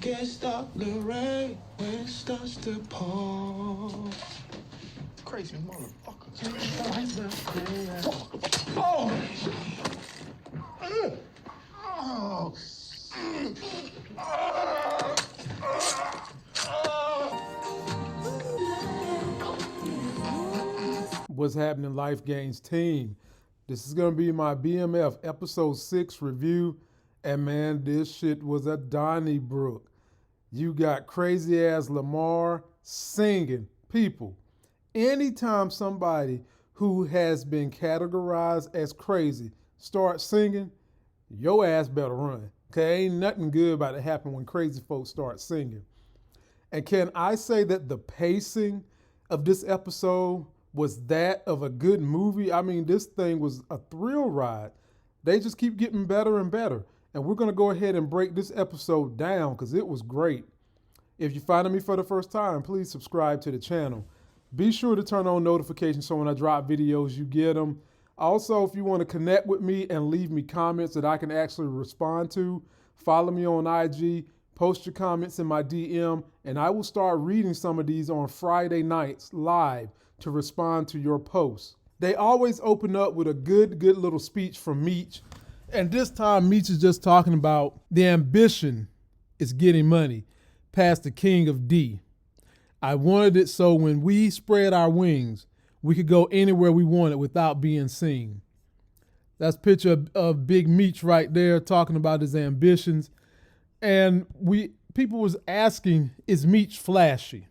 Can't stop the rain when it starts to pour. Crazy motherfucker. Can't stop the rain. Oh! Oh! What's happening, Life Gains team? This is going to be my BMF episode 6 review. And man, this shit was a Donnybrook. You got crazy ass Lamar singing. People, anytime somebody who has been categorized as crazy starts singing, your ass better run. Okay, ain't nothing good about to happen when crazy folks start singing. And can I say that the pacing of this episode was that of a good movie? I mean, this thing was a thrill ride. They just keep getting better and better. And we're going to go ahead and break this episode down because it was great. If you're finding me for the first time, please subscribe to the channel. Be sure to turn on notifications so when I drop videos, you get them. Also, if you want to connect with me and leave me comments that I can actually respond to, follow me on IG, post your comments in my DM, and I will start reading some of these on Friday nights live to respond to your posts. They always open up with a good little speech from Meech. And this time, Meech is just talking about the ambition is getting money past the king of D. I wanted it so when we spread our wings, we could go anywhere we wanted without being seen. That's a picture of Big Meech right there talking about his ambitions. And people was asking, is Meech flashy?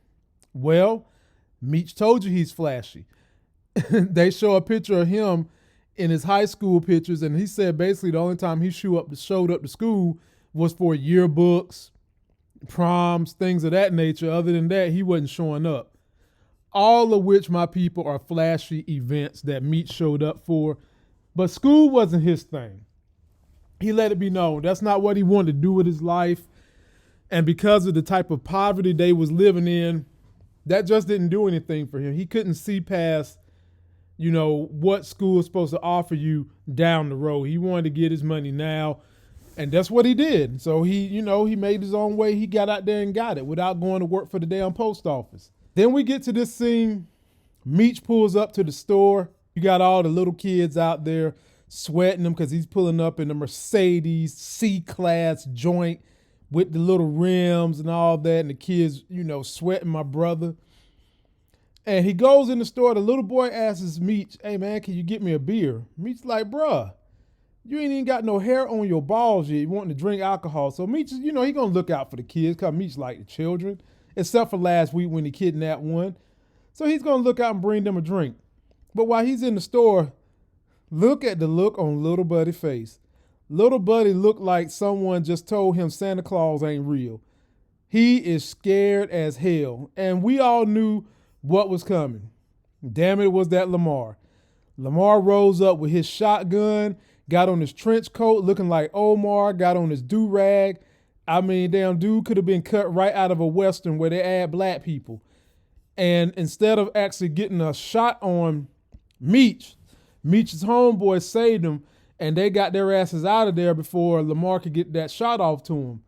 Well, Meech told you he's flashy. They show a picture of him in his high school pictures, and he said basically the only time he showed up to school was for yearbooks, proms, things of that nature. Other than that, he wasn't showing up. All of which, my people, are flashy events that Meech showed up for. But school wasn't his thing. He let it be known that's not what he wanted to do with his life. And because of the type of poverty they was living in, that just didn't do anything for him. He couldn't see past, what school is supposed to offer you down the road. He wanted to get his money now. And that's what he did. So he made his own way. He got out there and got it without going to work for the damn post office. Then we get to this scene. Meech pulls up to the store. You got all the little kids out there sweating him because he's pulling up in the Mercedes C-Class joint with the little rims and all that. And the kids, sweating my brother. And he goes in the store. The little boy asks Meech, hey, man, can you get me a beer? Meech's like, bruh, you ain't even got no hair on your balls yet. You wanting to drink alcohol. So Meech, he going to look out for the kids because Meech like the children, except for last week when he kidnapped one. So he's going to look out and bring them a drink. But while he's in the store, look at the look on little buddy's face. Little buddy looked like someone just told him Santa Claus ain't real. He is scared as hell. And we all knew what was coming. Damn it was that Lamar. Lamar rose up with his shotgun, got on his trench coat looking like Omar, got on his do-rag. I mean, damn dude could have been cut right out of a Western where they add black people. And instead of actually getting a shot on Meech's homeboy saved him, and they got their asses out of there before Lamar could get that shot off to him.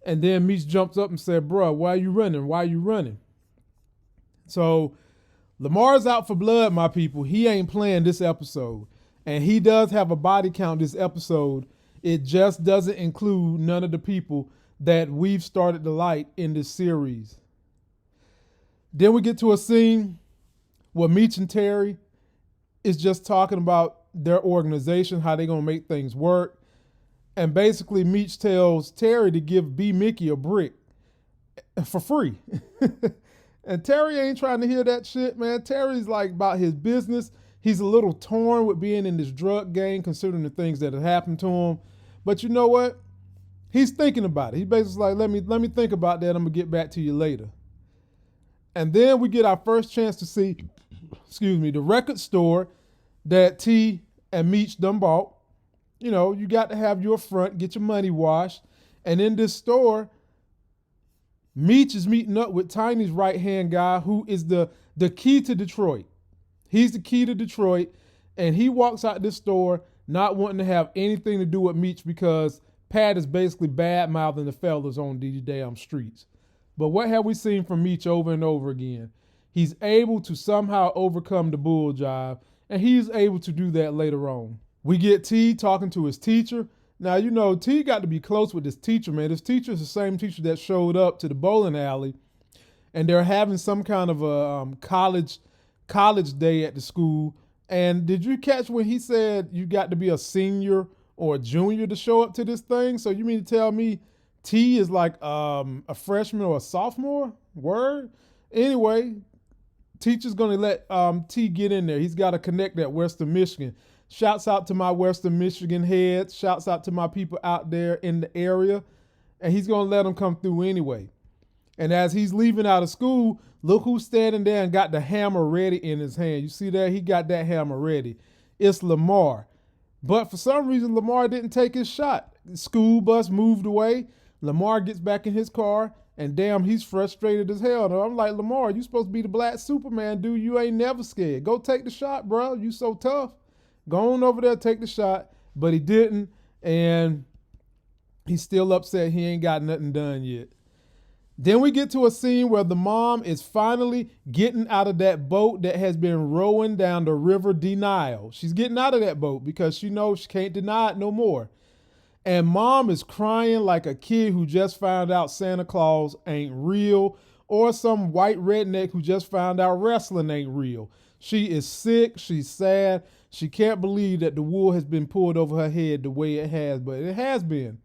And then Meech jumps up and said, bro, why are you running? Why are you running? So Lamar's out for blood, my people. He ain't playing this episode. And he does have a body count this episode. It just doesn't include none of the people that we've started to light in this series. Then we get to a scene where Meech and Terry is just talking about their organization, how they're going to make things work. And basically Meech tells Terry to give B. Mickey a brick for free. And Terry ain't trying to hear that shit, man. Terry's like about his business. He's a little torn with being in this drug gang, considering the things that have happened to him. But you know what? He's thinking about it. He's basically like, let me think about that. I'm going to get back to you later. And then we get our first chance to see, the record store that T and Meech done bought. You got to have your front, get your money washed. And in this store, Meech is meeting up with Tiny's right-hand guy, who is the key to Detroit. He's the key to Detroit, and he walks out this store not wanting to have anything to do with Meech because Pat is basically bad-mouthing the fellas on these damn streets. But what have we seen from Meech over and over again? He's able to somehow overcome the bull jive, and he's able to do that later on. We get T talking to his teacher. Now, you know, T got to be close with this teacher, man. This teacher is the same teacher that showed up to the bowling alley, and they're having some kind of a college day at the school. And did you catch when he said you got to be a senior or a junior to show up to this thing? So you mean to tell me T is like a freshman or a sophomore? Word? Anyway, teacher's going to let T get in there. He's got to connect at Western Michigan. Shouts out to my Western Michigan heads. Shouts out to my people out there in the area. And he's going to let them come through anyway. And as he's leaving out of school, look who's standing there and got the hammer ready in his hand. You see that? He got that hammer ready. It's Lamar. But for some reason, Lamar didn't take his shot. The school bus moved away. Lamar gets back in his car, and damn, he's frustrated as hell. And I'm like, Lamar, you supposed to be the black Superman, dude. You ain't never scared. Go take the shot, bro. You so tough. Go on over there, take the shot. But he didn't, and he's still upset he ain't got nothing done yet. Then we get to a scene where the mom is finally getting out of that boat that has been rowing down the river Denial. She's getting out of that boat because she knows she can't deny it no more. And mom is crying like a kid who just found out Santa Claus ain't real, or some white redneck who just found out wrestling ain't real. She is sick. She's sad. She can't believe that the wool has been pulled over her head the way it has, but it has been.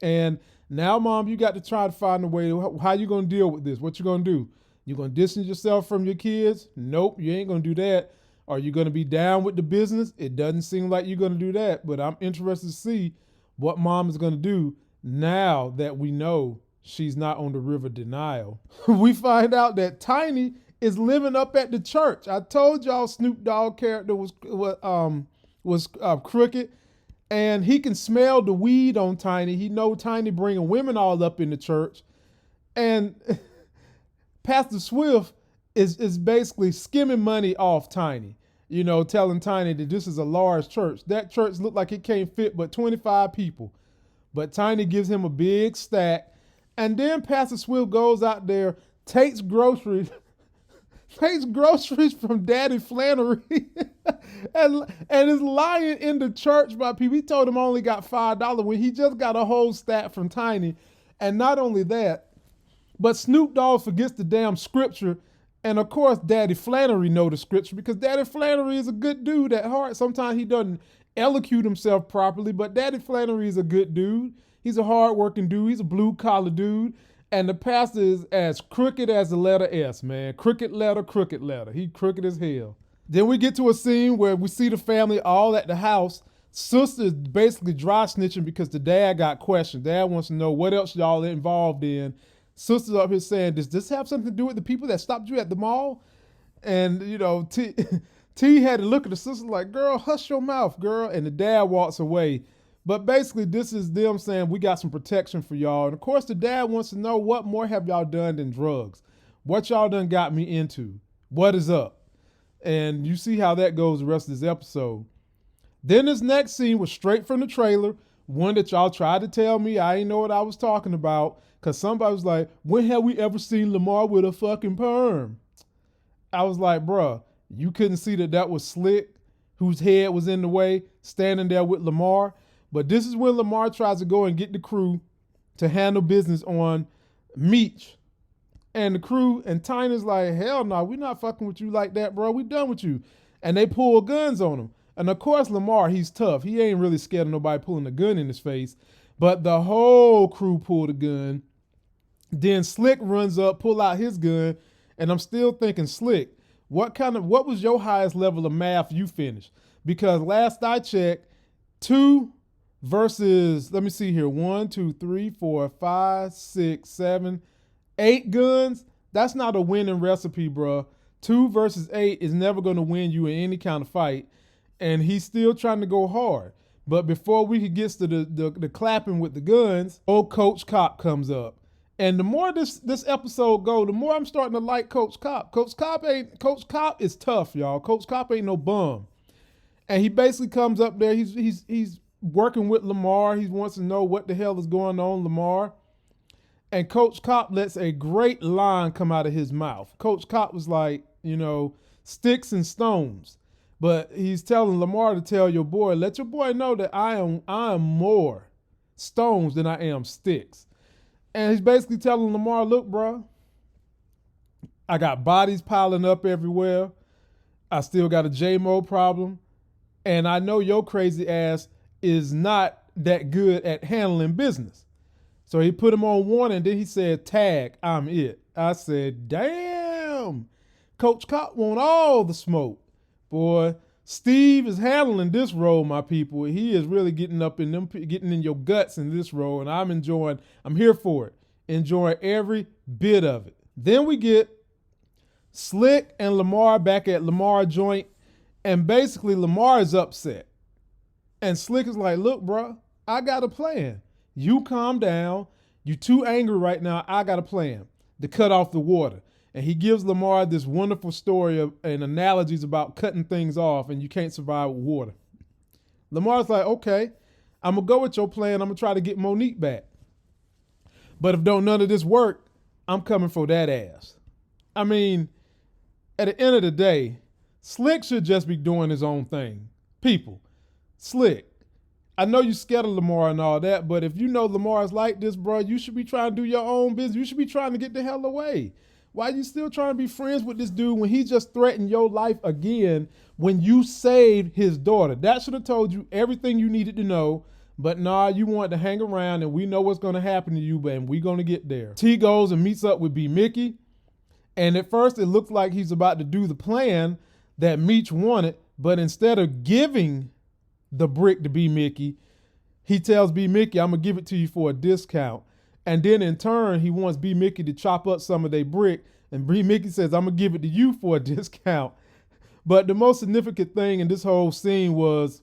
And now, Mom, you got to try to find a way. How you going to deal with this? What you going to do? You going to distance yourself from your kids? Nope, you ain't going to do that. Are you going to be down with the business? It doesn't seem like you're going to do that, but I'm interested to see what Mom is going to do now that we know she's not on the river Denial. We find out that Tiny is living up at the church. I told y'all Snoop Dogg character was crooked. And he can smell the weed on Tiny. He know Tiny bringing women all up in the church. And Pastor Swift is basically skimming money off Tiny, you know, telling Tiny that this is a large church. That church looked like it can't fit but 25 people. But Tiny gives him a big stack. And then Pastor Swift goes out there, takes groceries from Daddy Flannery and is lying in the church by people. He told him only got $5 when he just got a whole stack from Tiny. And not only that, but Snoop Dogg forgets the damn scripture. And of course, Daddy Flannery know the scripture because Daddy Flannery is a good dude at heart. Sometimes he doesn't elocute himself properly, but Daddy Flannery is a good dude. He's a hard-working dude. He's a blue-collar dude. And the pastor is as crooked as the letter S, man. Crooked letter. He crooked as hell. Then we get to a scene where we see the family all at the house. Sister is basically dry snitching because the dad got questioned. Dad wants to know what else y'all involved in. Sister's up here saying, does this have something to do with the people that stopped you at the mall? And, you know, T had to look at the sister like, girl, hush your mouth, girl. And the dad walks away. But basically, this is them saying, we got some protection for y'all. And of course, the dad wants to know, what more have y'all done than drugs? What y'all done got me into? What is up? And you see how that goes the rest of this episode. Then this next scene was straight from the trailer, one that y'all tried to tell me I didn't know what I was talking about, because somebody was like, when have we ever seen Lamar with a fucking perm? I was like, bruh, you couldn't see that was Slick, whose head was in the way, standing there with Lamar. But this is when Lamar tries to go and get the crew to handle business on Meech. And the crew and Tiny's like, hell no, we're not fucking with you like that, bro. We done with you. And they pull guns on him. And of course, Lamar, he's tough. He ain't really scared of nobody pulling a gun in his face. But the whole crew pulled a gun. Then Slick runs up, pull out his gun. And I'm still thinking, Slick, what was your highest level of math you finished? Because last I checked, 2 versus, let me see here, 1, 2, 3, 4, 5, 6, 7, 8 guns. That's not a winning recipe, bro. 2 versus 8 is never going to win you in any kind of fight. And he's still trying to go hard. But before we could get to the clapping with the guns, old Coach Cop comes up. And the more this episode go, the more I'm starting to like Coach Cop. Coach Cop is tough, y'all. Coach Cop ain't no bum. And he basically comes up there. He's working with Lamar. He wants to know what the hell is going on, Lamar. And Coach Kopp lets a great line come out of his mouth. Coach Kopp was like, sticks and stones. But he's telling Lamar to tell your boy, let your boy know that I am more stones than I am sticks. And he's basically telling Lamar, look, bro, I got bodies piling up everywhere. I still got a J-Mo problem. And I know your crazy ass is not that good at handling business. So he put him on warning, and then he said, tag, I'm it. I said, damn, Coach Kopp want all the smoke. Boy, Steve is handling this role, my people. He is really getting in your guts in this role, and I'm here for it. Enjoying every bit of it. Then we get Slick and Lamar back at Lamar joint, and basically Lamar is upset. And Slick is like, look, bro, I got a plan. You calm down. You too angry right now. I got a plan to cut off the water. And he gives Lamar this wonderful story and analogies about cutting things off, and you can't survive with water. Lamar's like, okay, I'm going to go with your plan. I'm going to try to get Monique back. But if none of this work, I'm coming for that ass. I mean, at the end of the day, Slick should just be doing his own thing. People, Slick, I know you scared of Lamar and all that, but if you know Lamar's like this, bro, you should be trying to do your own business. You should be trying to get the hell away. Why are you still trying to be friends with this dude when he just threatened your life again when you saved his daughter? That should have told you everything you needed to know. But nah, you want to hang around, and we know what's going to happen to you, and we're going to get there. T goes and meets up with B. Mickey. And at first it looks like he's about to do the plan that Meech wanted, but instead of giving the brick to B. Mickey, he tells B. Mickey, I'm going to give it to you for a discount. And then in turn, he wants B. Mickey to chop up some of their brick, and B. Mickey says, I'm going to give it to you for a discount. But the most significant thing in this whole scene was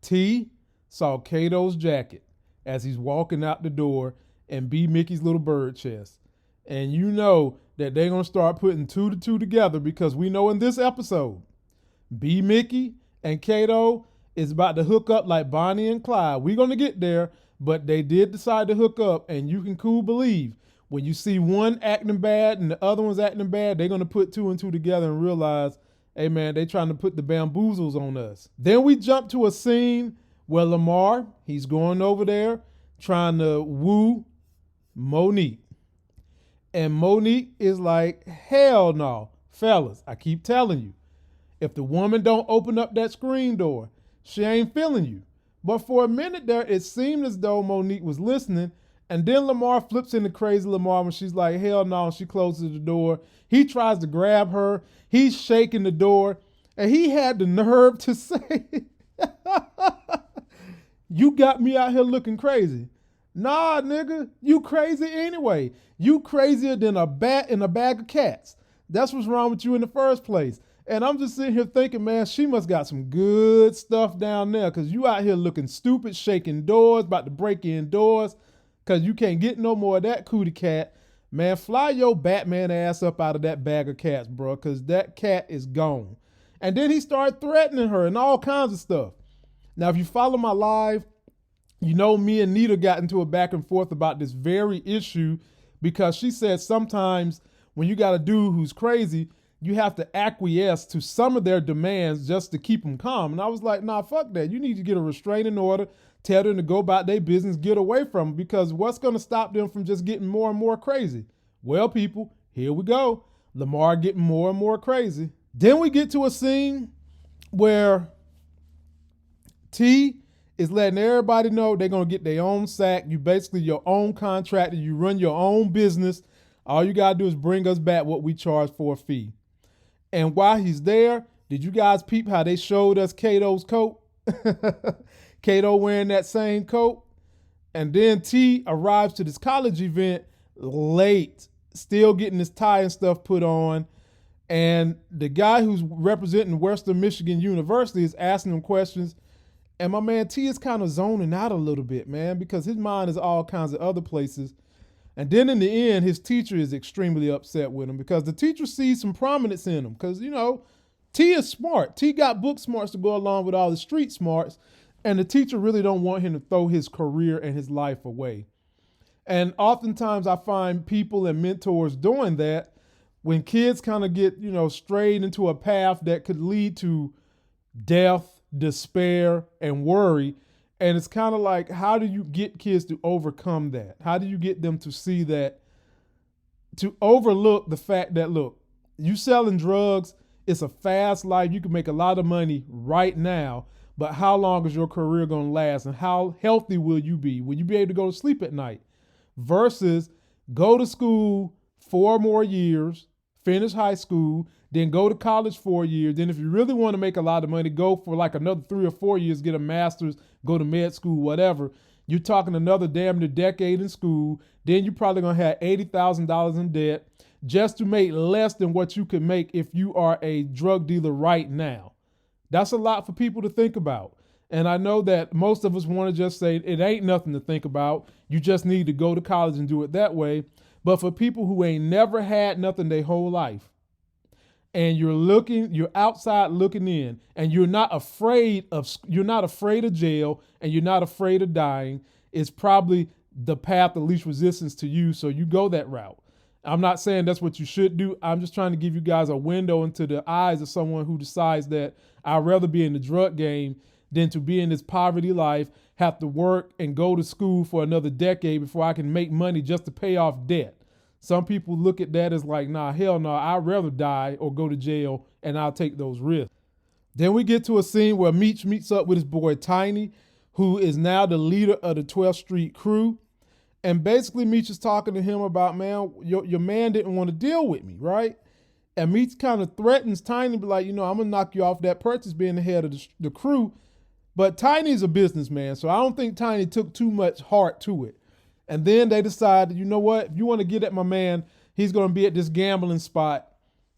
T saw Kato's jacket as he's walking out the door and B. Mickey's little bird chest. And you know that they're going to start putting 2 to 2 together, because we know in this episode, B. Mickey and Kato is about to hook up like Bonnie and Clyde. We're going to get there, but they did decide to hook up, and you can cool believe when you see one acting bad and the other one's acting bad, they're going to put 2 and 2 together and realize, hey man, they trying to put the bamboozles on us. Then we jump to a scene where Lamar, he's going over there trying to woo Monique. And Monique is like, hell no. Fellas, I keep telling you, if the woman don't open up that screen door, she ain't feeling you. But for a minute there, it seemed as though Monique was listening. And then Lamar flips into crazy Lamar when she's like, hell no, and she closes the door. He tries to grab her. He's shaking the door. And he had the nerve to say, you got me out here looking crazy. Nah, nigga, you crazy anyway. You crazier than a bat in a bag of cats. That's what's wrong with you in the first place. And I'm just sitting here thinking, man, she must got some good stuff down there, because you out here looking stupid, shaking doors, about to break in doors, because you can't get no more of that cootie cat. Man, fly your Batman ass up out of that bag of cats, bro, because that cat is gone. And then he started threatening her and all kinds of stuff. Now, if you follow my live, you know me and Nita got into a back and forth about this very issue, because she said sometimes when you got a dude who's crazy, you have to acquiesce to some of their demands just to keep them calm. And I was like, nah, fuck that. You need to get a restraining order, tell them to go about their business, get away from them, because what's going to stop them from just getting more and more crazy? Well, people, here we go. Lamar getting more and more crazy. Then we get to a scene where T is letting everybody know they're going to get their own sack. You basically your own contractor. You run your own business. All you got to do is bring us back what we charge for a fee. And while he's there, did you guys peep how they showed us Kato's coat? Kato wearing that same coat. And then T arrives to this college event late, still getting his tie and stuff put on. And the guy who's representing Western Michigan University is asking him questions. And my man T is kind of zoning out a little bit, man, because his mind is all kinds of other places. And then in the end, his teacher is extremely upset with him, because the teacher sees some prominence in him. Because, you know, T is smart. T got book smarts to go along with all the street smarts. And the teacher really don't want him to throw his career and his life away. And oftentimes I find people and mentors doing that when kids kind of get, strayed into a path that could lead to death, despair, and worry. And it's kind of like, how do you get kids to overcome that? How do you get them to see that, to overlook the fact that, look, you selling drugs, it's a fast life. You can make a lot of money right now, but how long is your career going to last? And how healthy will you be? Will you be able to go to sleep at night? Versus go to school 4 more years, finish high school, then go to college 4 years. Then if you really want to make a lot of money, go for like another 3 or 4 years, get a master's, go to med school, whatever. You're talking another damn near decade in school. Then you're probably going to have $80,000 in debt just to make less than what you could make if you are a drug dealer right now. That's a lot for people to think about. And I know that most of us want to just say it ain't nothing to think about. You just need to go to college and do it that way. But for people who ain't never had nothing their whole life, and you're outside looking in, and you're not afraid of jail, and you're not afraid of dying, it's probably the path of least resistance to you. So you go that route. I'm not saying that's what you should do. I'm just trying to give you guys a window into the eyes of someone who decides that I'd rather be in the drug game than to be in this poverty life, have to work and go to school for another decade before I can make money just to pay off debt. Some people look at that as like, nah, hell no, I'd rather die or go to jail, and I'll take those risks. Then we get to a scene where Meech meets up with his boy Tiny, who is now the leader of the 12th Street crew. And basically Meech is talking to him about, man, your man didn't want to deal with me, right? And Meech kind of threatens Tiny, be like, I'm going to knock you off that purchase being the head of the crew. But Tiny's a businessman, so I don't think Tiny took too much heart to it. And then they decided, you know what? If you want to get at my man, he's going to be at this gambling spot.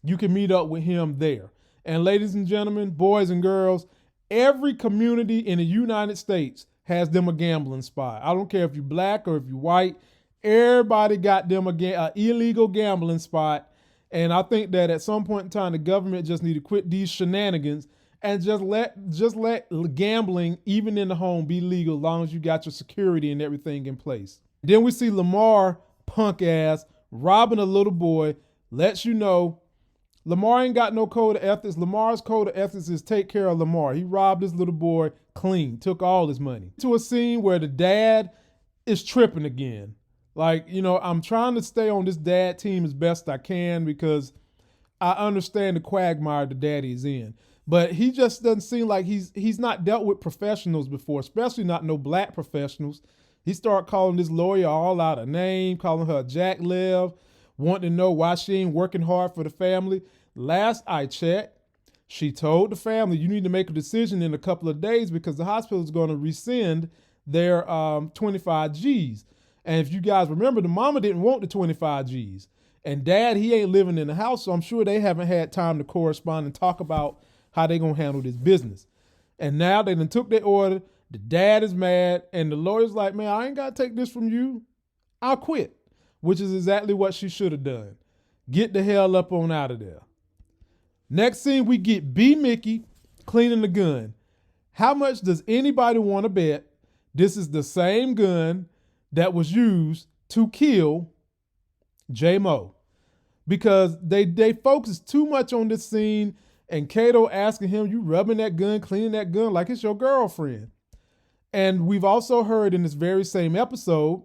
You can meet up with him there. And ladies and gentlemen, boys and girls, every community in the United States has them a gambling spot. I don't care if you're black or if you're white. Everybody got them an illegal gambling spot. And I think that at some point in time, the government just need to quit these shenanigans and just let gambling, even in the home, be legal as long as you got your security and everything in place. Then we see Lamar, punk ass, robbing a little boy, lets you know Lamar ain't got no code of ethics. Lamar's code of ethics is take care of Lamar. He robbed this little boy clean, took all his money. To a scene where the dad is tripping again. Like, I'm trying to stay on this dad team as best I can because I understand the quagmire the daddy is in. But he just doesn't seem like he's not dealt with professionals before, especially not no black professionals. He started calling this lawyer all out of name, calling her Jack Lev, wanting to know why she ain't working hard for the family. Last I checked, she told the family, you need to make a decision in a couple of days because the hospital is going to rescind their 25 G's. And if you guys remember, the mama didn't want the 25 G's. And dad, he ain't living in the house, so I'm sure they haven't had time to correspond and talk about how they going to handle this business. And now they done took their order. The dad is mad, and the lawyer's like, man, I ain't got to take this from you. I'll quit, which is exactly what she should have done. Get the hell up on out of there. Next scene, we get B. Mickey cleaning the gun. How much does anybody want to bet this is the same gun that was used to kill J-Mo? Because they focus too much on this scene, and Kato asking him, you rubbing that gun, cleaning that gun like it's your girlfriend. And we've also heard in this very same episode,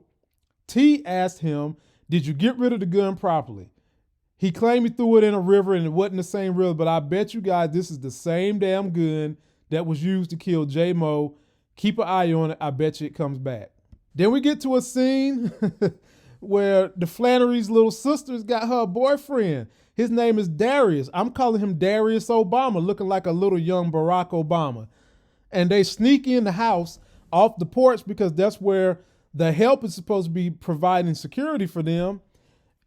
T asked him, did you get rid of the gun properly? He claimed he threw it in a river and it wasn't the same river, but I bet you guys this is the same damn gun that was used to kill J-Mo. Keep an eye on it. I bet you it comes back. Then we get to a scene where the Flannery's little sister's got her boyfriend. His name is Darius. I'm calling him Darius Obama, looking like a little young Barack Obama. And they sneak in the house off the porch because that's where the help is supposed to be providing security for them.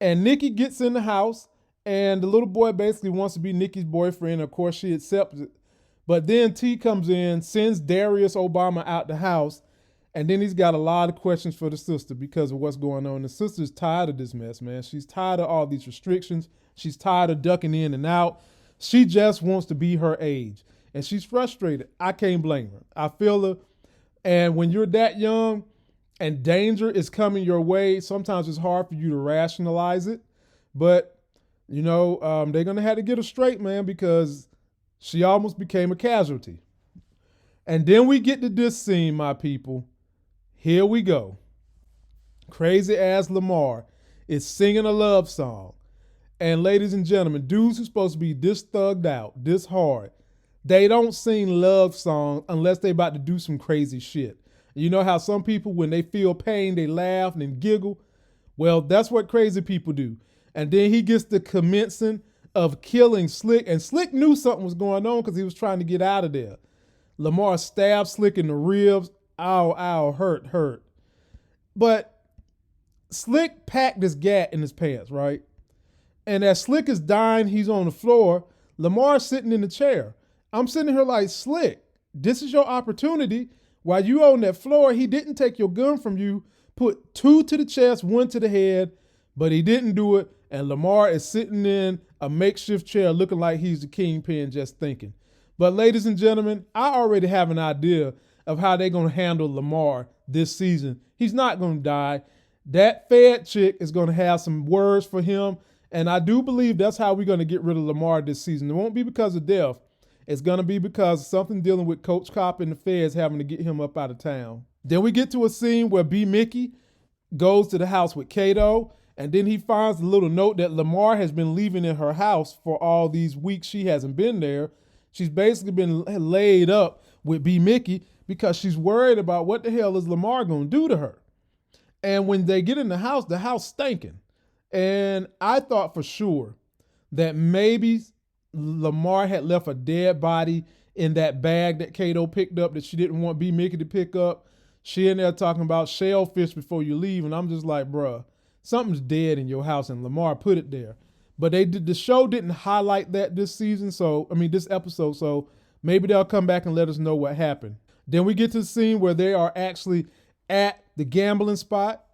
And Nikki gets in the house, and the little boy basically wants to be Nikki's boyfriend. Of course, she accepts it. But then T comes in, sends Darius Obama out the house, and then he's got a lot of questions for the sister because of what's going on. The sister's tired of this mess, man. She's tired of all these restrictions. She's tired of ducking in and out. She just wants to be her age, and she's frustrated. I can't blame her. I feel her. And when you're that young and danger is coming your way, sometimes it's hard for you to rationalize it. But, they're going to have to get her straight, man, because she almost became a casualty. And then we get to this scene, my people. Here we go. Crazy ass Lamar is singing a love song. And ladies and gentlemen, dudes who's supposed to be this thugged out, this hard, they don't sing love songs unless they about to do some crazy shit. You know how some people, when they feel pain, they laugh and giggle? Well, that's what crazy people do. And then he gets the commencing of killing Slick. And Slick knew something was going on because he was trying to get out of there. Lamar stabbed Slick in the ribs. Ow, ow, hurt. But Slick packed this gat in his pants, right? And as Slick is dying, he's on the floor. Lamar's sitting in the chair. I'm sitting here like, Slick, this is your opportunity. While you on that floor, he didn't take your gun from you, put 2 to the chest, 1 to the head, but he didn't do it. And Lamar is sitting in a makeshift chair looking like he's the kingpin, just thinking. But ladies and gentlemen, I already have an idea of how they're going to handle Lamar this season. He's not going to die. That Fed chick is going to have some words for him. And I do believe that's how we're going to get rid of Lamar this season. It won't be because of death. It's going to be because of something dealing with Coach Cop and the Feds having to get him up out of town. Then we get to a scene where B. Mickey goes to the house with Kato, and then he finds a little note that Lamar has been leaving in her house for all these weeks she hasn't been there. She's basically been laid up with B. Mickey because she's worried about what the hell is Lamar going to do to her. And when they get in the house stinking. And I thought for sure that maybe Lamar had left a dead body in that bag that Kato picked up that she didn't want B. Mickey to pick up. She in there talking about shellfish before you leave. And I'm just like, bruh, something's dead in your house and Lamar put it there. But the show didn't highlight that this episode. So maybe they'll come back and let us know what happened. Then we get to the scene where they are actually at the gambling spot.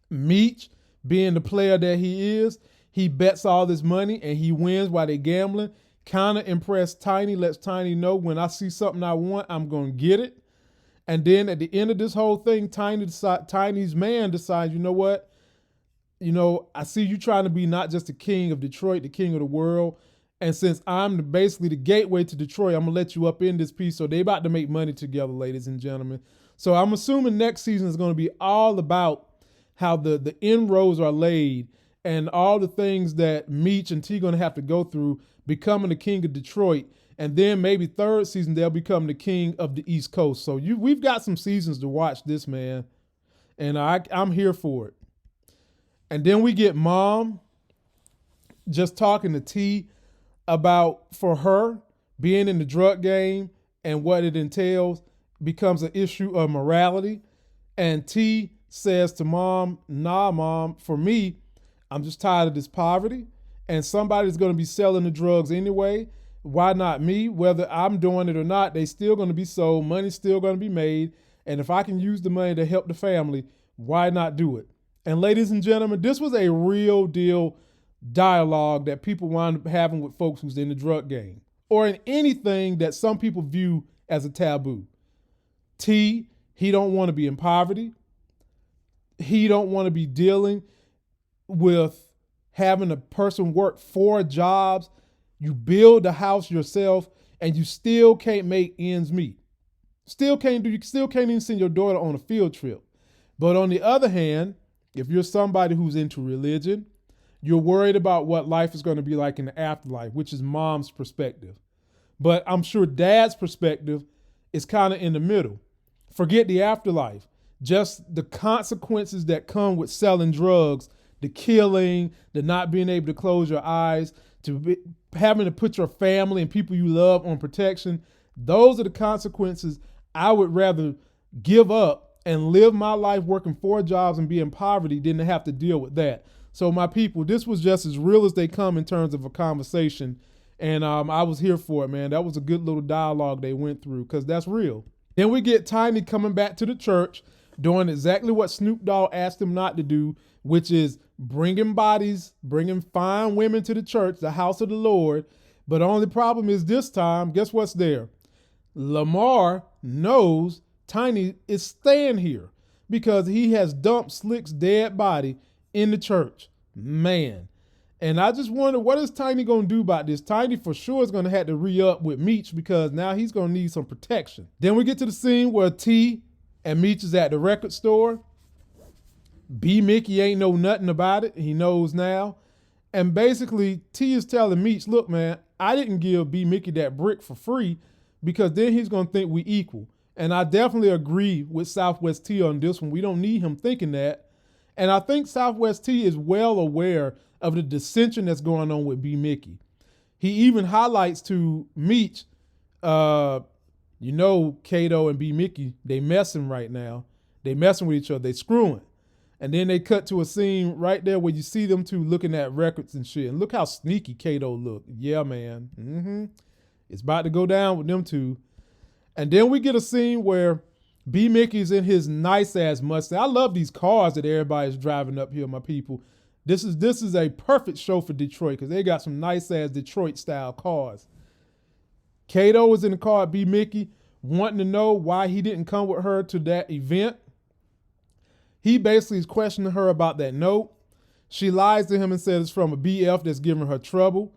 Meech, being the player that he is, he bets all this money and he wins while they're gambling. Kind of impressed Tiny, lets Tiny know when I see something I want, I'm going to get it. And then at the end of this whole thing, Tiny's man decides, you know what? I see you trying to be not just the king of Detroit, the king of the world. And since I'm basically the gateway to Detroit, I'm going to let you up in this piece. So they about to make money together, ladies and gentlemen. So I'm assuming next season is going to be all about how the inroads are laid and all the things that Meech and T going to have to go through becoming the king of Detroit. And then maybe third season, they'll become the king of the East Coast. So we've got some seasons to watch this, man. And I'm here for it. And then we get Mom just talking to T about, for her, being in the drug game and what it entails becomes an issue of morality. And T says to Mom, nah, Mom, for me, I'm just tired of this poverty. And somebody's going to be selling the drugs anyway. Why not me? Whether I'm doing it or not, they still going to be sold. Money's still going to be made. And if I can use the money to help the family, why not do it? And ladies and gentlemen, this was a real deal dialogue that people wind up having with folks who's in the drug game or in anything that some people view as a taboo. T, he don't want to be in poverty. He don't want to be dealing with having a person work 4 jobs. You build a house yourself and you still can't make ends meet. You still can't even send your daughter on a field trip. But on the other hand, if you're somebody who's into religion, you're worried about what life is going to be like in the afterlife, which is Mom's perspective. But I'm sure Dad's perspective is kind of in the middle. Forget the afterlife. Just the consequences that come with selling drugs, the killing, the not being able to close your eyes, having to put your family and people you love on protection. Those are the consequences I would rather give up and live my life working 4 jobs and be in poverty than to have to deal with that. So my people, this was just as real as they come in terms of a conversation. And I was here for it, man. That was a good little dialogue they went through because that's real. Then we get Tiny coming back to the church, doing exactly what Snoop Dogg asked him not to do, which is bringing fine women to the church, the house of the Lord. But only problem is this time, guess what's there? Lamar knows Tiny is staying here because he has dumped Slick's dead body in the church. Man. And I just wonder, what is Tiny going to do about this? Tiny for sure is going to have to re-up with Meech because now he's going to need some protection. Then we get to the scene where T and Meech is at the record store. B Mickey ain't know nothing about it. He knows now. And basically, T is telling Meech, look, man, I didn't give B Mickey that brick for free because then he's going to think we equal. And I definitely agree with Southwest T on this one. We don't need him thinking that. And I think Southwest T is well aware of the dissension that's going on with B Mickey. He even highlights to Meech, Kato and B Mickey, they messing right now. They messing with each other. They screwing. And then they cut to a scene right there where you see them two looking at records and shit. And look how sneaky Kato look. Yeah, man. It's about to go down with them two. And then we get a scene where B Mickey's in his nice ass Mustang. I love these cars that everybody's driving up here, my people. This is a perfect show for Detroit because they got some nice ass Detroit style cars. Kato was in the car at B Mickey wanting to know why he didn't come with her to that event. He basically is questioning her about that note. She lies to him and says it's from a BF that's giving her trouble.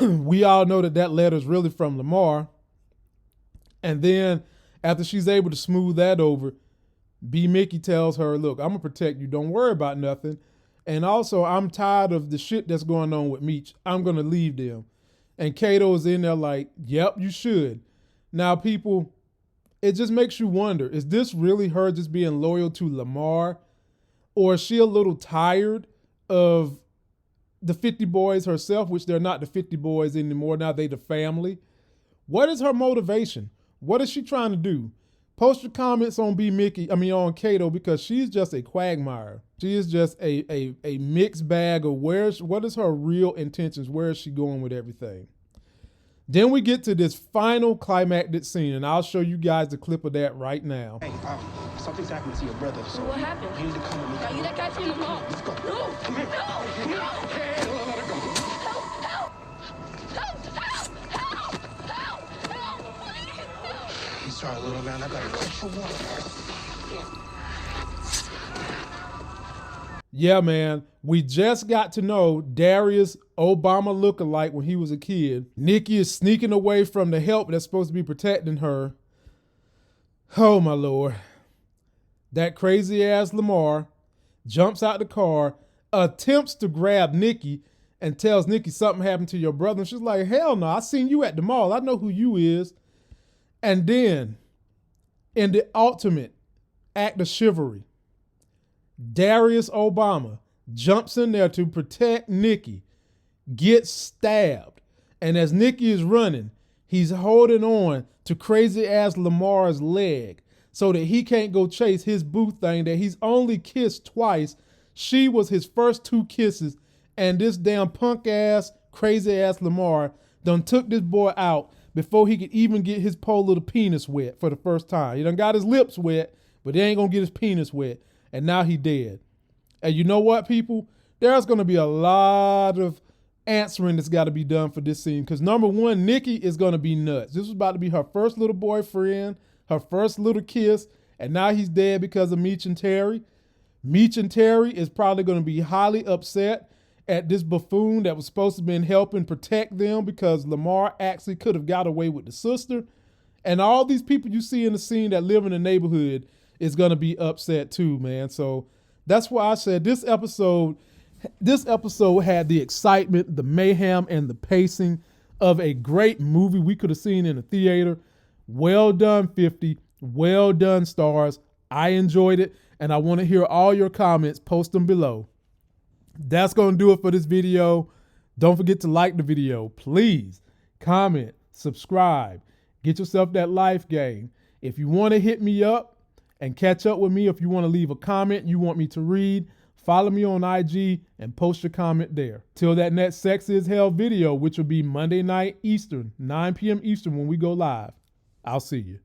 We all know that letter is really from Lamar. And then after she's able to smooth that over, B Mickey tells her, look, I'm going to protect you. Don't worry about nothing. And also, I'm tired of the shit that's going on with Meech. I'm going to leave them. And Kato is in there like, yep, you should. Now, people, it just makes you wonder, is this really her just being loyal to Lamar? Or is she a little tired of the 50 Boys herself, which they're not the 50 Boys anymore. Now they the family. What is her motivation? What is she trying to do? Post your comments on on Kato, because she's just a quagmire. She is just a mixed bag of what is her real intentions? Where is she going with everything? Then we get to this final climactic scene, and I'll show you guys the clip of that right now. Hey, something's happened to your brother. So what happened? You need to come with me. Are you that guy from the mall? Let's go. No! Come here. No! No! Hey, let her go. Help! Please! I'm sorry, little man. I gotta cut you off. Yeah, man. We just got to know Darius Obama lookalike when he was a kid. Nikki is sneaking away from the help that's supposed to be protecting her. Oh, my Lord. That crazy ass Lamar jumps out the car, attempts to grab Nikki, and tells Nikki something happened to your brother. And she's like, hell no, I seen you at the mall. I know who you is. And then, in the ultimate act of chivalry, Darius Obama jumps in there to protect Nikki, gets stabbed. And as Nikki is running, he's holding on to crazy ass Lamar's leg so that he can't go chase his boo thing that he's only kissed twice. She was his first 2 kisses, and this damn punk ass, crazy ass Lamar done took this boy out before he could even get his poor little penis wet for the first time. He done got his lips wet, but he ain't gonna get his penis wet. And now he dead. And you know what, people? There's gonna be a lot of answering that's gotta be done for this scene. Because number one, Nikki is gonna be nuts. This was about to be her first little boyfriend, her first little kiss, and now he's dead because of Meech and Terry. Meech and Terry is probably gonna be highly upset at this buffoon that was supposed to have been helping protect them, because Lamar actually could have got away with the sister. And all these people you see in the scene that live in the neighborhood is going to be upset too, man. So that's why I said this episode had the excitement, the mayhem, and the pacing of a great movie we could have seen in a theater. Well done, 50. Well done, stars. I enjoyed it, and I want to hear all your comments. Post them below. That's going to do it for this video. Don't forget to like the video. Please comment, subscribe, get yourself that life game. If you want to hit me up and catch up with me, if you want to leave a comment you want me to read, follow me on IG and post your comment there. Till that next Sex is Hell video, which will be Monday night Eastern, 9 p.m. Eastern when we go live. I'll see you.